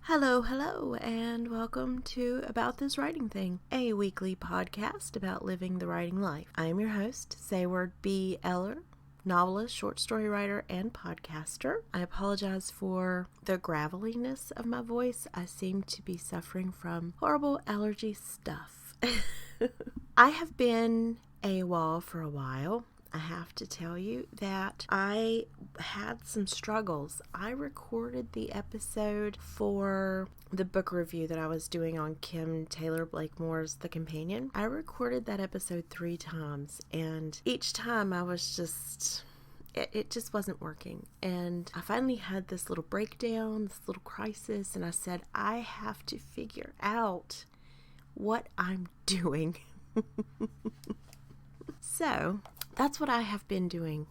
Hello, and welcome to About This Writing Thing, a weekly podcast about living the writing life. I am your host, Sayward B. Eller, novelist, short story writer, and podcaster. I apologize for the graveliness of my voice. I seem to be suffering from horrible allergy stuff. I have been AWOL for a while. I have to tell you that I had some struggles. I recorded the episode for the book review that I was doing on Kim Taylor Blakemore's The Companion. I recorded that episode 3 times, and each time I was just... It just wasn't working. And I finally had this little breakdown, this little crisis, and I said, I have to figure out what I'm doing. So that's what I have been doing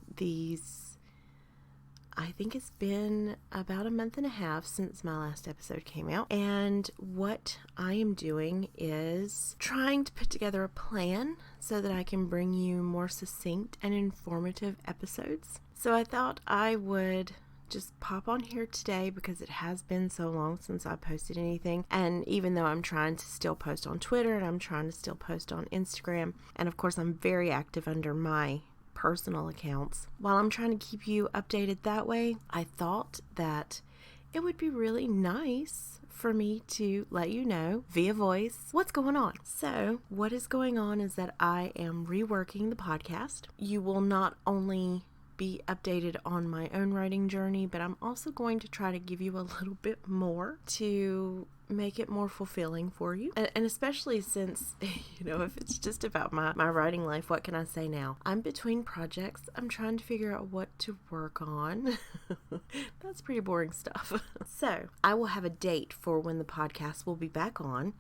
I think it's been about a month and a half since my last episode came out. And what I am doing is trying to put together a plan so that I can bring you more succinct and informative episodes. So I thought I would just pop on here today because it has been so long since I posted anything. And even though I'm trying to still post on Twitter and I'm trying to still post on Instagram, and of course I'm very active under my personal accounts, while I'm trying to keep you updated that way, I thought that it would be really nice for me to let you know via voice what's going on. So what is going on is that I am reworking the podcast. You will not only be updated on my own writing journey, but I'm also going to try to give you a little bit more to make it more fulfilling for you. And especially since, if it's just about my writing life, what can I say now? I'm between projects. I'm trying to figure out what to work on. That's pretty boring stuff. So I will have a date for when the podcast will be back on.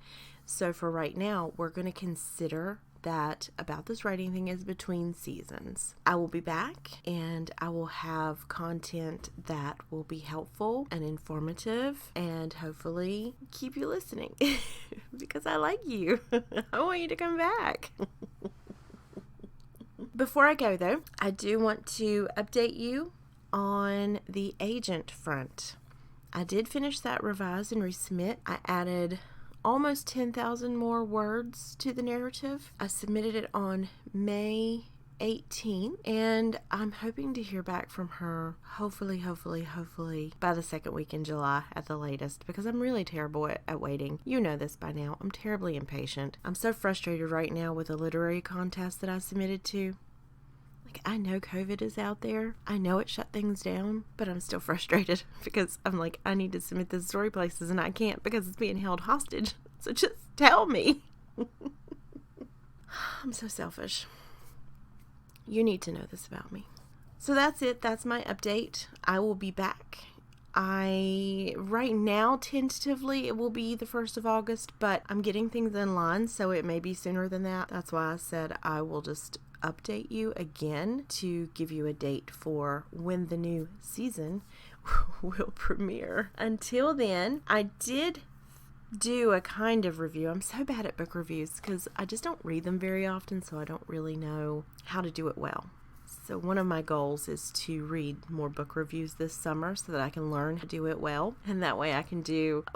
So for right now, we're going to consider that About This Writing Thing is between seasons. I will be back and I will have content that will be helpful and informative and hopefully keep you listening because I like you. I want you to come back. Before I go though, I do want to update you on the agent front. I did finish that revise and resubmit. I added almost 10,000 more words to the narrative. I submitted it on May 18, and I'm hoping to hear back from her hopefully by the second week in July at the latest, because I'm really terrible at waiting. You know this by now. I'm terribly impatient. I'm so frustrated right now with a literary contest that I submitted to. I know COVID is out there. I know it shut things down, but I'm still frustrated because I'm like, I need to submit this story places and I can't because it's being held hostage. So just tell me. I'm so selfish. You need to know this about me. So that's it. That's my update. I will be back. Right now, tentatively, it will be the 1st of August, but I'm getting things in line, so it may be sooner than that. That's why I said I will just update you again to give you a date for when the new season will premiere. Until then, I did do a kind of review. I'm so bad at book reviews because I just don't read them very often, so I don't really know how to do it well. So one of my goals is to read more book reviews this summer so that I can learn how to do it well. And that way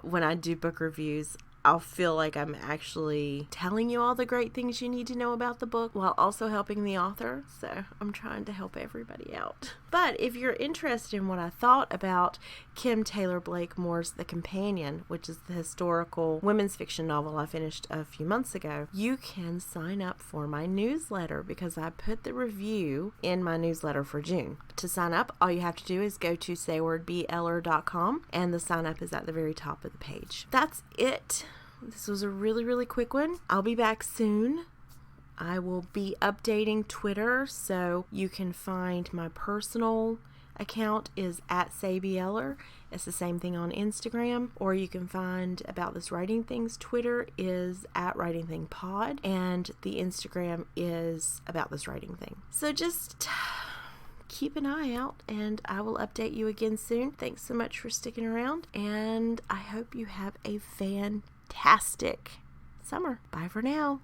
when I do book reviews, I'll feel like I'm actually telling you all the great things you need to know about the book while also helping the author. So I'm trying to help everybody out. But if you're interested in what I thought about Kim Taylor Blakemore's The Companion, which is the historical women's fiction novel I finished a few months ago, you can sign up for my newsletter because I put the review in my newsletter for June. To sign up, all you have to do is go to saywardbeller.com and the sign up is at the very top of the page. That's it. This was a really quick one. I'll be back soon. I will be updating Twitter, so you can find my personal account is at @SayBeller. It's the same thing on Instagram, or you can find About This Writing Thing's Twitter is @WritingThingPod, and the Instagram is About This Writing Thing. So just keep an eye out, and I will update you again soon. Thanks so much for sticking around, and I hope you have a fantastic summer. Bye for now.